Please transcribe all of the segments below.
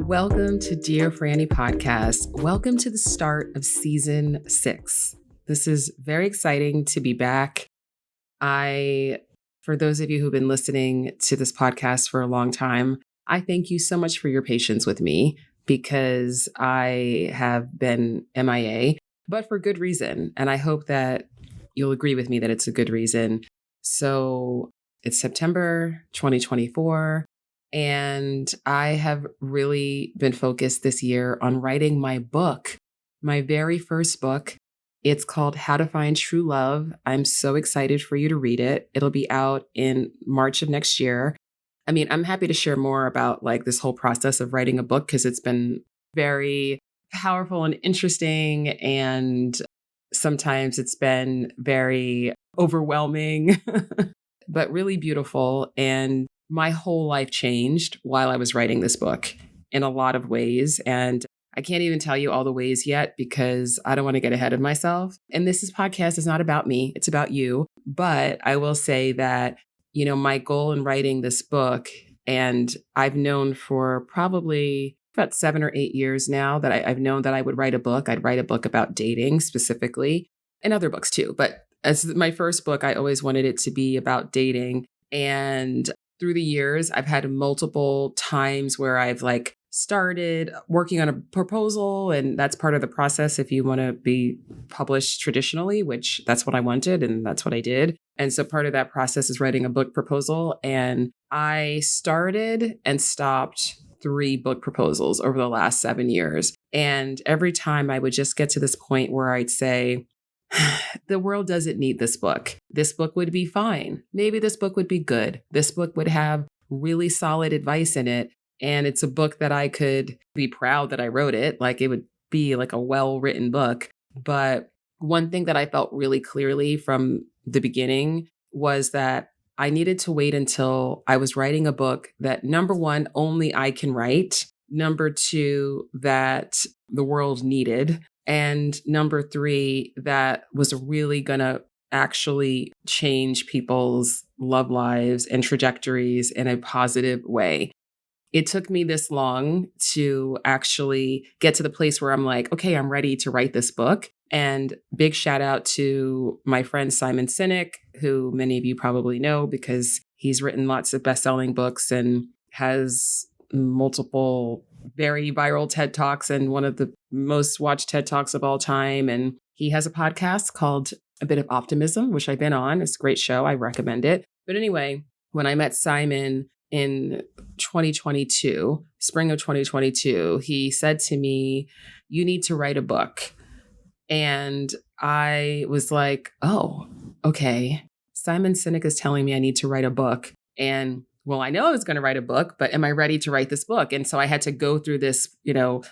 Welcome to Dear Franny Podcast. Welcome to the start of season 6. This is very exciting to be back. For those of you who've been listening to this podcast for a long time, I thank you so much for your patience with me because I have been MIA, but for good reason. And I hope that you'll agree with me that it's a good reason. So it's September 2024. And I have really been focused this year on writing my book, my very first book. It's called How to Find True Love. I'm so excited for you to read it. It'll be out in March of next year. I mean, I'm happy to share more about like this whole process of writing a book because it's been very powerful and interesting. And sometimes it's been very overwhelming, but really beautiful. And my whole life changed while I was writing this book in a lot of ways. And I can't even tell you all the ways yet because I don't want to get ahead of myself. And podcast is not about me. It's about you. But I will say that, my goal in writing this book, and I've known for probably about 7 or 8 years now that I've known that I would write a book. I'd write a book about dating specifically and other books too. But as my first book, I always wanted it to be about dating. And through the years, I've had multiple times where I've started working on a proposal, and that's part of the process if you want to be published traditionally, which that's what I wanted and that's what I did. And so part of that process is writing a book proposal. And I started and stopped 3 book proposals over the last 7 years. And every time I would just get to this point where I'd say, the world doesn't need this book. This book would be fine. Maybe this book would be good. This book would have really solid advice in it. And it's a book that I could be proud that I wrote it. It would be like a well-written book. But one thing that I felt really clearly from the beginning was that I needed to wait until I was writing a book that, number one, only I can write. Number 2, that the world needed. And number 3, that was really going to actually change people's love lives and trajectories in a positive way. It took me this long to actually get to the place where I'm like, okay, I'm ready to write this book. And big shout out to my friend Simon Sinek, who many of you probably know because he's written lots of best-selling books and has multiple very viral TED Talks and one of the most watched TED Talks of all time. And he has a podcast called A Bit of Optimism, which I've been on. It's a great show. I recommend it. But anyway, when I met Simon in 2022, spring of 2022, he said to me, you need to write a book. And I was like, oh, okay. Simon Sinek is telling me I need to write a book. And well, I know I was going to write a book, but am I ready to write this book? And so I had to go through this,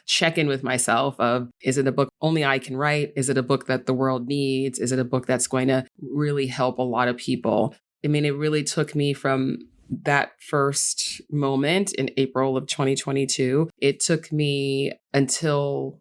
check in with myself of, is it a book only I can write? Is it a book that the world needs? Is it a book that's going to really help a lot of people? I mean, it really took me from that first moment in April of 2022. It took me until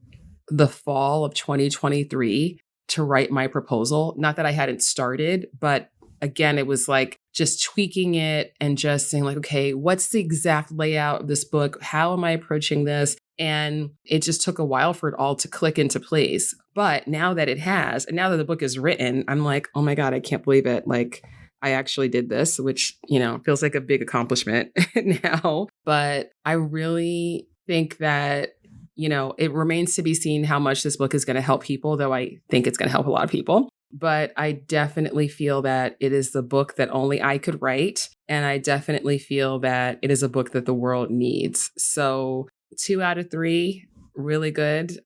the fall of 2023 to write my proposal. Not that I hadn't started, but again, it was like just tweaking it and just saying okay, what's the exact layout of this book? How am I approaching this? And it just took a while for it all to click into place. But now that it has, and now that the book is written, I'm like, oh my God, I can't believe it. I actually did this, which, feels like a big accomplishment now. But I really think that, it remains to be seen how much this book is going to help people, though I think it's going to help a lot of people. But I definitely feel that it is the book that only I could write. And I definitely feel that it is a book that the world needs. So 2 out of 3, really good.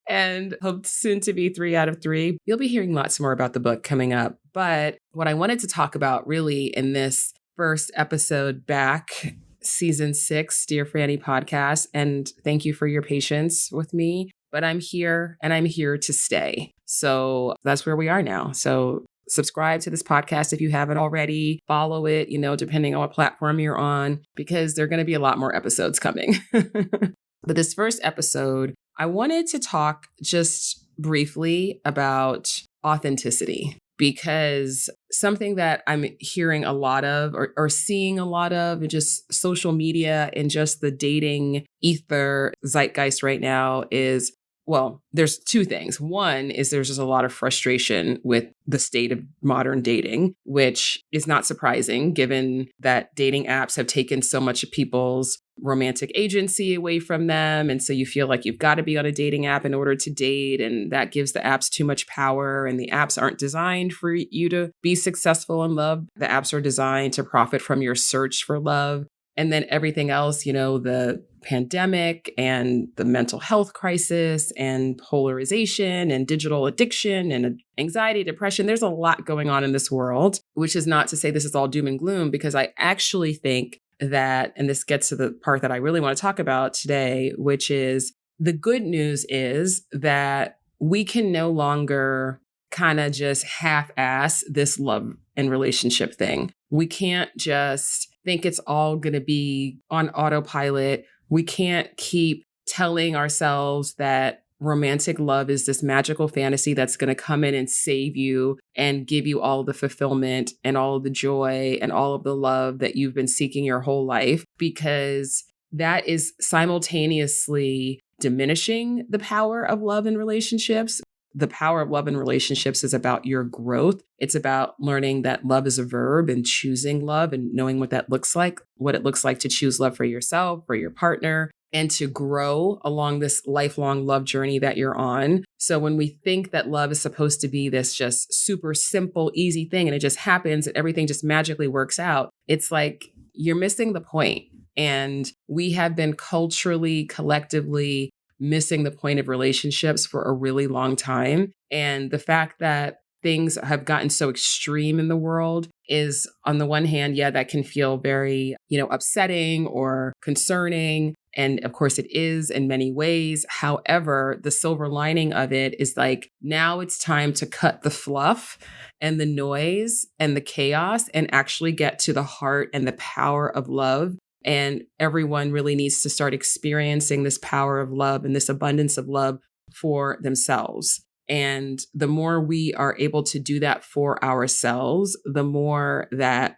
And hope soon to be 3 out of 3. You'll be hearing lots more about the book coming up. But what I wanted to talk about really in this first episode back, season 6, Dear Franny Podcast, and thank you for your patience with me. But I'm here and I'm here to stay. So that's where we are now. So subscribe to this podcast if you haven't already. Follow it, depending on what platform you're on, because there are going to be a lot more episodes coming. But this first episode, I wanted to talk just briefly about authenticity, because something that I'm hearing a lot of or seeing a lot of in just social media and just the dating ether zeitgeist right now is, well, there's two things. One is there's just a lot of frustration with the state of modern dating, which is not surprising given that dating apps have taken so much of people's romantic agency away from them. And so you feel like you've got to be on a dating app in order to date. And that gives the apps too much power. And the apps aren't designed for you to be successful in love. The apps are designed to profit from your search for love. And then everything else, the pandemic and the mental health crisis and polarization and digital addiction and anxiety, depression. There's a lot going on in this world, which is not to say this is all doom and gloom, because I actually think that, and this gets to the part that I really want to talk about today, which is the good news is that we can no longer kind of just half-ass this love and relationship thing. We can't just think it's all going to be on autopilot. We can't keep telling ourselves that romantic love is this magical fantasy that's going to come in and save you and give you all the fulfillment and all of the joy and all of the love that you've been seeking your whole life, because that is simultaneously diminishing the power of love in relationships. The power of love in relationships is about your growth. It's about learning that love is a verb and choosing love and knowing what that looks like, what it looks like to choose love for yourself, for your partner, and to grow along this lifelong love journey that you're on. So when we think that love is supposed to be this just super simple, easy thing, and it just happens and everything just magically works out, it's like you're missing the point. And we have been culturally, collectively missing the point of relationships for a really long time. And the fact that things have gotten so extreme in the world is, on the one hand, yeah, that can feel very, upsetting or concerning. And of course it is in many ways. However, the silver lining of it is like, now it's time to cut the fluff and the noise and the chaos and actually get to the heart and the power of love. And everyone really needs to start experiencing this power of love and this abundance of love for themselves. And the more we are able to do that for ourselves, the more that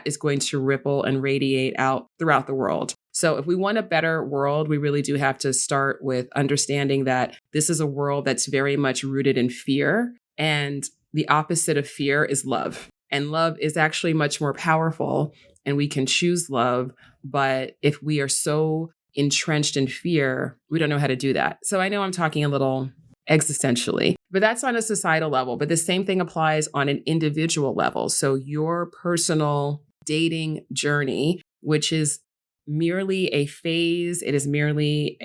is going to ripple and radiate out throughout the world. So if we want a better world, we really do have to start with understanding that this is a world that's very much rooted in fear. And the opposite of fear is love. And love is actually much more powerful, and we can choose love. But if we are so entrenched in fear, we don't know how to do that. So I know I'm talking a little existentially, but that's on a societal level. But the same thing applies on an individual level. So your personal dating journey, which is merely a phase, it is merely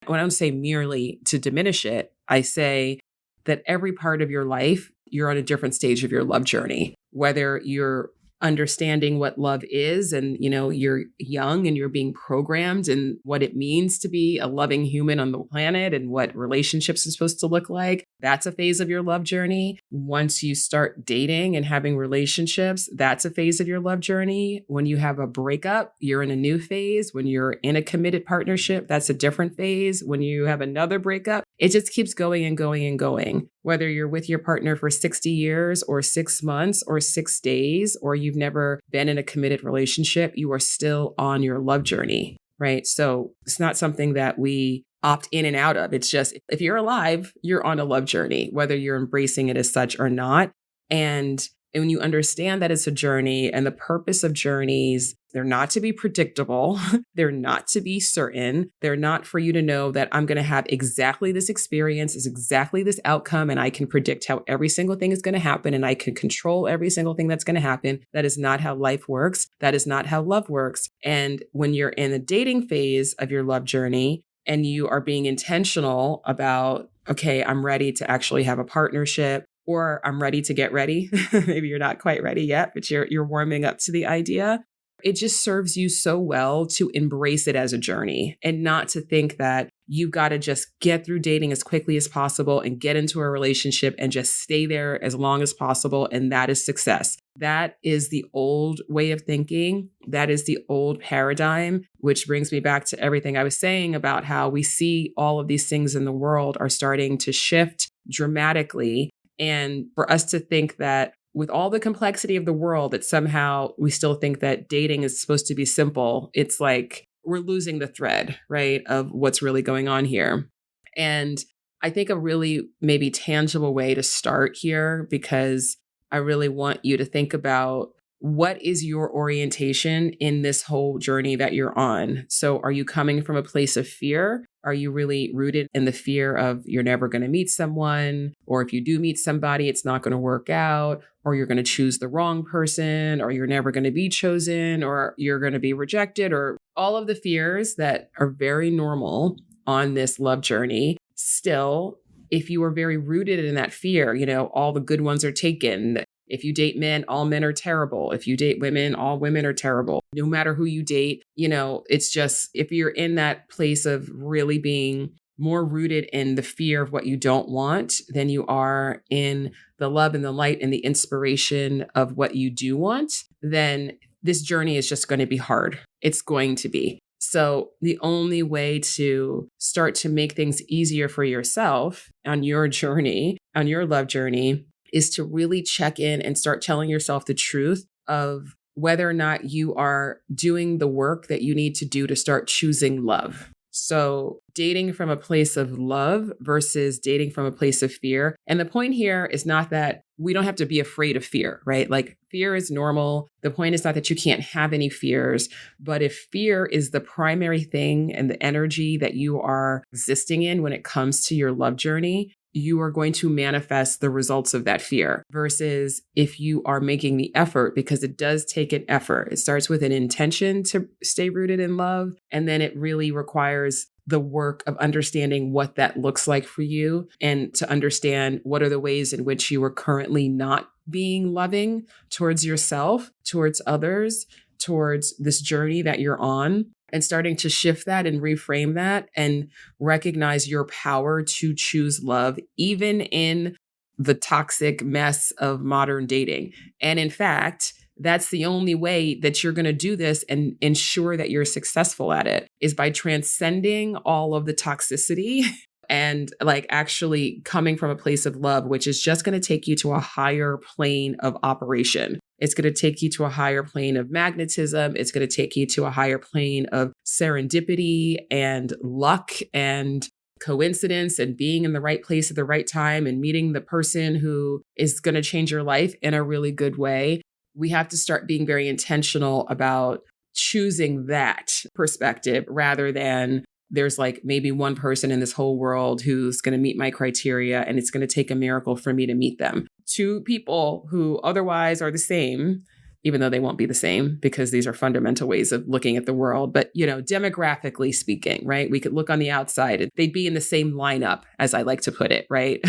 when I don't say merely to diminish it, I say that every part of your life, you're on a different stage of your love journey, whether you're understanding what love is and, you're young and you're being programmed and what it means to be a loving human on the planet and what relationships are supposed to look like. That's a phase of your love journey. Once you start dating and having relationships, that's a phase of your love journey. When you have a breakup, you're in a new phase. When you're in a committed partnership, that's a different phase. When you have another breakup, it just keeps going and going and going. Whether you're with your partner for 60 years or 6 months or 6 days, or you've never been in a committed relationship, you are still on your love journey, right? So it's not something that we opt in and out of. It's just, if you're alive, you're on a love journey, whether you're embracing it as such or not. And when you understand that it's a journey, and the purpose of journeys, they're not to be predictable. They're not to be certain. They're not for you to know that I'm going to have exactly this experience, is exactly this outcome, and I can predict how every single thing is going to happen, and I can control every single thing that's going to happen. That is not how life works. That is not how love works. And when you're in the dating phase of your love journey and you are being intentional about, okay, I'm ready to actually have a partnership, or I'm ready to get ready. Maybe you're not quite ready yet, but you're warming up to the idea. It just serves you so well to embrace it as a journey and not to think that you've got to just get through dating as quickly as possible and get into a relationship and just stay there as long as possible. And that is success. That is the old way of thinking. That is the old paradigm, which brings me back to everything I was saying about how we see all of these things in the world are starting to shift dramatically. And for us to think that with all the complexity of the world, that somehow we still think that dating is supposed to be simple, it's like we're losing the thread, right, of what's really going on here. And I think a really maybe tangible way to start here, because I really want you to think about what is your orientation in this whole journey that you're on. So are you coming from a place of fear? Are you really rooted in the fear of you're never going to meet someone? Or if you do meet somebody, it's not going to work out, or you're going to choose the wrong person, or you're never going to be chosen, or you're going to be rejected, or all of the fears that are very normal on this love journey. Still, if you are very rooted in that fear, all the good ones are taken. If you date men, all men are terrible. If you date women, all women are terrible. No matter who you date, it's just, if you're in that place of really being more rooted in the fear of what you don't want than you are in the love and the light and the inspiration of what you do want, then this journey is just going to be hard. It's going to be. So the only way to start to make things easier for yourself on your journey, on your love journey, is to really check in and start telling yourself the truth of whether or not you are doing the work that you need to do to start choosing love. So dating from a place of love versus dating from a place of fear. And the point here is not that we don't have to be afraid of fear, right? Like, fear is normal. The point is not that you can't have any fears, but if fear is the primary thing and the energy that you are existing in when it comes to your love journey, you are going to manifest the results of that fear, versus if you are making the effort, because it does take an effort. It starts with an intention to stay rooted in love. And then it really requires the work of understanding what that looks like for you, and to understand what are the ways in which you are currently not being loving towards yourself, towards others, towards this journey that you're on, and starting to shift that and reframe that and recognize your power to choose love, even in the toxic mess of modern dating. And in fact, that's the only way that you're going to do this and ensure that you're successful at it, is by transcending all of the toxicity and like actually coming from a place of love, which is just going to take you to a higher plane of operation. It's going to take you to a higher plane of magnetism. It's going to take you to a higher plane of serendipity and luck and coincidence and being in the right place at the right time and meeting the person who is going to change your life in a really good way. We have to start being very intentional about choosing that perspective, rather than there's like maybe one person in this whole world who's going to meet my criteria and it's going to take a miracle for me to meet them. Two people who otherwise are the same, even though they won't be the same because these are fundamental ways of looking at the world. But, demographically speaking, right? We could look on the outside. They'd be in the same lineup, as I like to put it, right?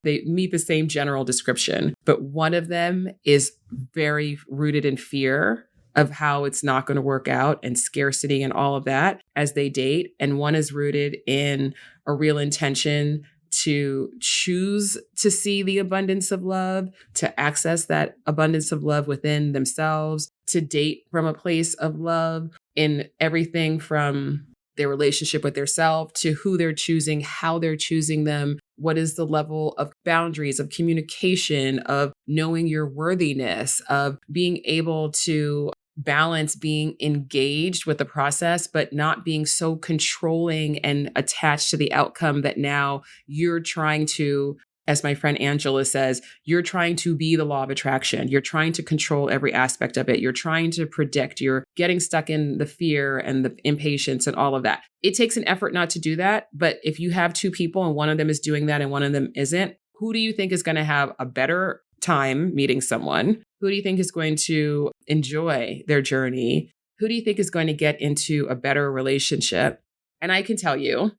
They meet the same general description. But one of them is very rooted in fear of how it's not going to work out and scarcity and all of that as they date. And one is rooted in a real intention to choose to see the abundance of love, to access that abundance of love within themselves, to date from a place of love in everything from their relationship with their self to who they're choosing, how they're choosing them, what is the level of boundaries, of communication, of knowing your worthiness, of being able to balance being engaged with the process, but not being so controlling and attached to the outcome that now you're trying to, as my friend Angela says, you're trying to be the law of attraction. You're trying to control every aspect of it. You're trying to predict. You're getting stuck in the fear and the impatience and all of that. It takes an effort not to do that. But if you have two people and one of them is doing that and one of them isn't, who do you think is going to have a better time meeting someone? Who do you think is going to enjoy their journey? Who do you think is going to get into a better relationship? And I can tell you,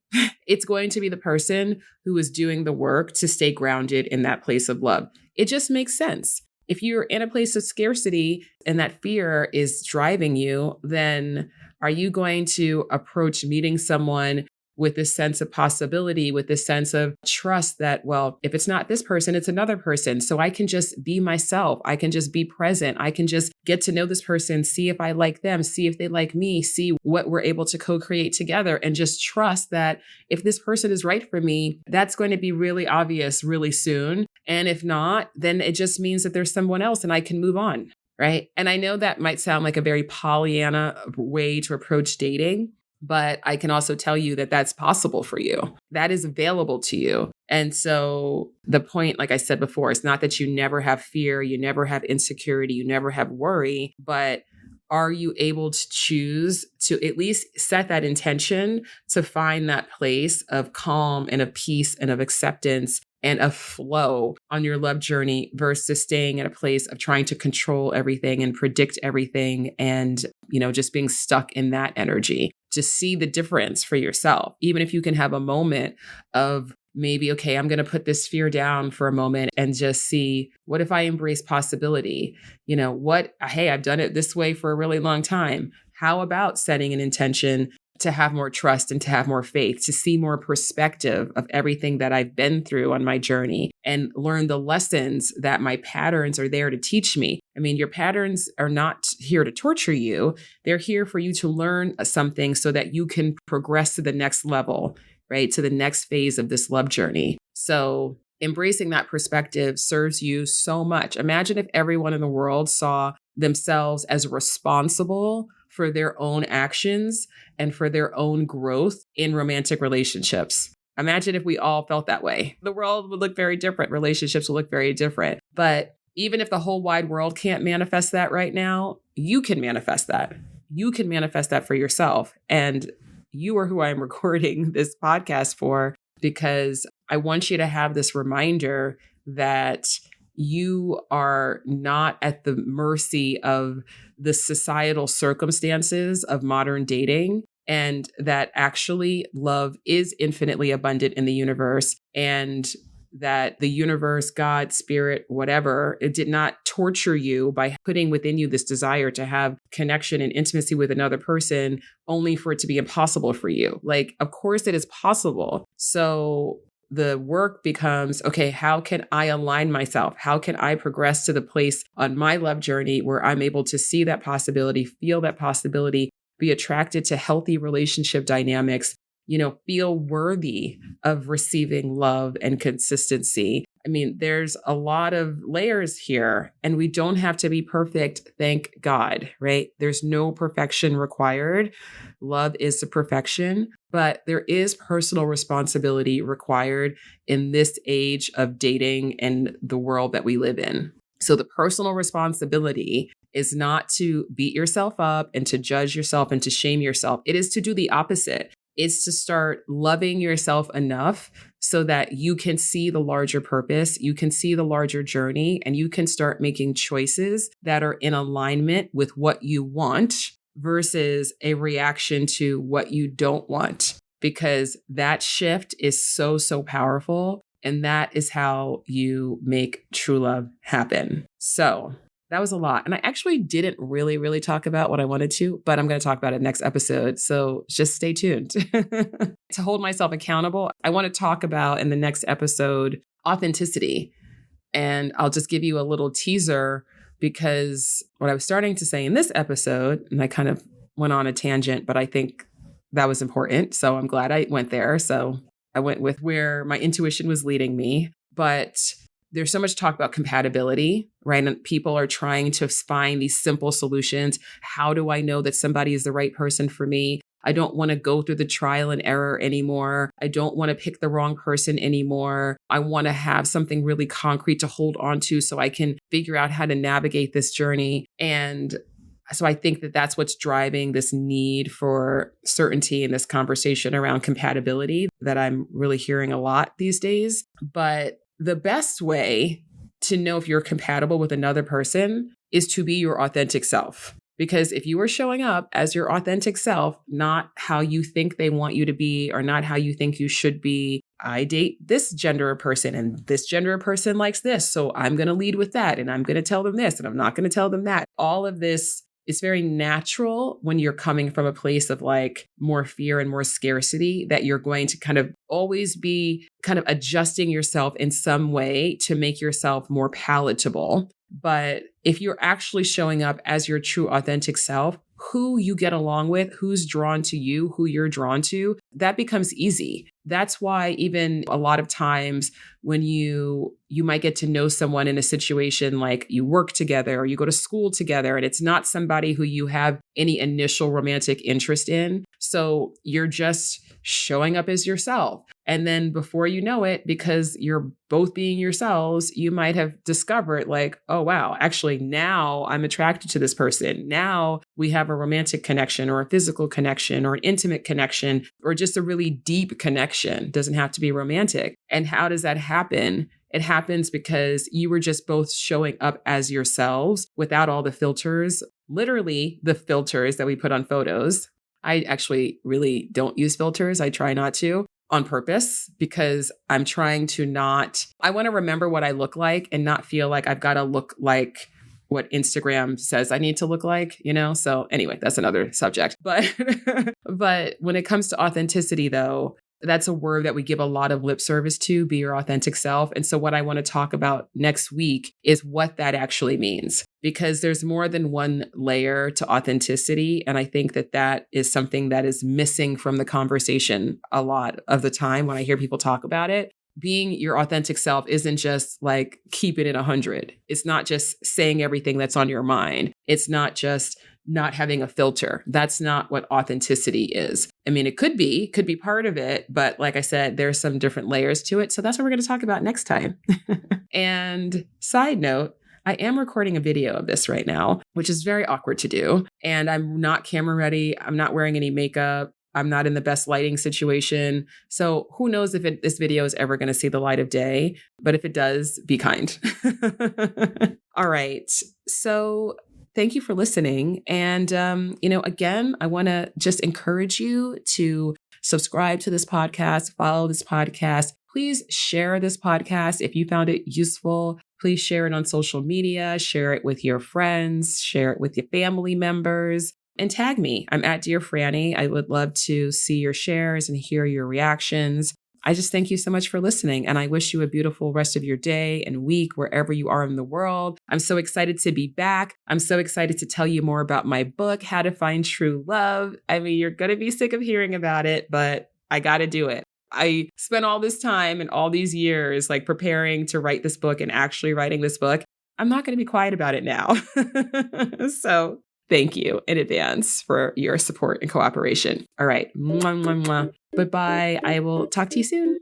it's going to be the person who is doing the work to stay grounded in that place of love. It just makes sense. If you're in a place of scarcity and that fear is driving you, then are you going to approach meeting someone with this sense of possibility, with this sense of trust that, well, if it's not this person, it's another person. So I can just be myself. I can just be present. I can just get to know this person, see if I like them, see if they like me, see what we're able to co-create together, and just trust that if this person is right for me, that's going to be really obvious really soon. And if not, then it just means that there's someone else and I can move on. Right. And I know that might sound like a very Pollyanna way to approach dating, but I can also tell you that that's possible for you. That is available to you. And so the point, like I said before, it's not that you never have fear, you never have insecurity, you never have worry, but are you able to choose to at least set that intention to find that place of calm and of peace and of acceptance and of flow on your love journey versus staying in a place of trying to control everything and predict everything and, just being stuck in that energy? To see the difference for yourself, even if you can have a moment of maybe, okay, I'm going to put this fear down for a moment and just see, what if I embrace possibility? Hey, I've done it this way for a really long time. How about setting an intention to have more trust and to have more faith, to see more perspective of everything that I've been through on my journey and learn the lessons that my patterns are there to teach me. I mean, your patterns are not here to torture you. They're here for you to learn something so that you can progress to the next level, right? To the next phase of this love journey. So embracing that perspective serves you so much. Imagine if everyone in the world saw themselves as responsible for their own actions and for their own growth in romantic relationships. Imagine if we all felt that way. The world would look very different. Relationships would look very different. But even if the whole wide world can't manifest that right now, you can manifest that. You can manifest that for yourself. And you are who I'm recording this podcast for, because I want you to have this reminder that you are not at the mercy of the societal circumstances of modern dating, and that actually love is infinitely abundant in the universe, and that the universe, God, spirit, whatever, it did not torture you by putting within you this desire to have connection and intimacy with another person only for it to be impossible for you. Like, of course it is possible. So the work becomes, okay, how can I align myself? How can I progress to the place on my love journey where I'm able to see that possibility, feel that possibility, be attracted to healthy relationship dynamics, feel worthy of receiving love and consistency. I mean, there's a lot of layers here, and we don't have to be perfect. Thank God, right? There's no perfection required. Love is the perfection, but there is personal responsibility required in this age of dating and the world that we live in. So the personal responsibility is not to beat yourself up and to judge yourself and to shame yourself. It is to do the opposite. It's to start loving yourself enough so that you can see the larger purpose, you can see the larger journey, and you can start making choices that are in alignment with what you want versus a reaction to what you don't want. Because that shift is so, so powerful. And that is how you make true love happen. So that was a lot. And I actually didn't really talk about what I wanted to, but I'm going to talk about it next episode. So just stay tuned. To hold myself accountable, I want to talk about in the next episode, authenticity. And I'll just give you a little teaser, because what I was starting to say in this episode, and I kind of went on a tangent, but I think that was important. So I'm glad I went there. So I went with where my intuition was leading me. But there's so much talk about compatibility, right? And people are trying to find these simple solutions. How do I know that somebody is the right person for me? I don't want to go through the trial and error anymore. I don't want to pick the wrong person anymore. I want to have something really concrete to hold on to so I can figure out how to navigate this journey. And so I think that that's what's driving this need for certainty in this conversation around compatibility that I'm really hearing a lot these days. But the best way to know if you're compatible with another person is to be your authentic self. Because if you are showing up as your authentic self, not how you think they want you to be or not how you think you should be, I date this gender person and this gender person likes this, so I'm going to lead with that and I'm going to tell them this and I'm not going to tell them that. All of this is very natural when you're coming from a place of like more fear and more scarcity, that you're going to kind of always be kind of adjusting yourself in some way to make yourself more palatable. But if you're actually showing up as your true authentic self, who you get along with, who's drawn to you, who you're drawn to, that becomes easy. That's why even a lot of times when you might get to know someone in a situation like you work together or you go to school together and it's not somebody who you have any initial romantic interest in. So you're just showing up as yourself. And then before you know it, because you're both being yourselves, you might have discovered like, oh, wow, actually now I'm attracted to this person. Now we have a romantic connection or a physical connection or an intimate connection or just a really deep connection. Doesn't have to be romantic. And how does that happen? It happens because you were just both showing up as yourselves without all the filters, literally the filters that we put on photos. I actually really don't use filters. I try not to on purpose because I'm trying to I want to remember what I look like and not feel like I've got to look like what Instagram says I need to look like, So anyway, that's another subject. But, but when it comes to authenticity though, that's a word that we give a lot of lip service to, be your authentic self. And so what I want to talk about next week is what that actually means, because there's more than one layer to authenticity. And I think that is something that is missing from the conversation a lot of the time when I hear people talk about it. Being your authentic self isn't just like keep it at 100. It's not just saying everything that's on your mind. It's not just not having a filter. That's not what authenticity is. I mean, it could be part of it, but like I said, there's some different layers to it. So that's what we're going to talk about next time. And side note, I am recording a video of this right now, which is very awkward to do. And I'm not camera ready. I'm not wearing any makeup. I'm not in the best lighting situation. So who knows if this video is ever going to see the light of day, but if it does, be kind. All right. So thank you for listening. And, again, I want to just encourage you to subscribe to this podcast, follow this podcast. Please share this podcast if you found it useful. Please share it on social media, share it with your friends, share it with your family members, and tag me. I'm at Dear Franny. I would love to see your shares and hear your reactions. I just thank you so much for listening, and I wish you a beautiful rest of your day and week wherever you are in the world. I'm so excited to be back. I'm so excited to tell you more about my book, How to Find True Love. I mean, you're going to be sick of hearing about it, but I got to do it. I spent all this time and all these years like preparing to write this book and actually writing this book. I'm not going to be quiet about it now. So thank you in advance for your support and cooperation. All right. Mwah, mwah, mwah. Bye-bye. I will talk to you soon.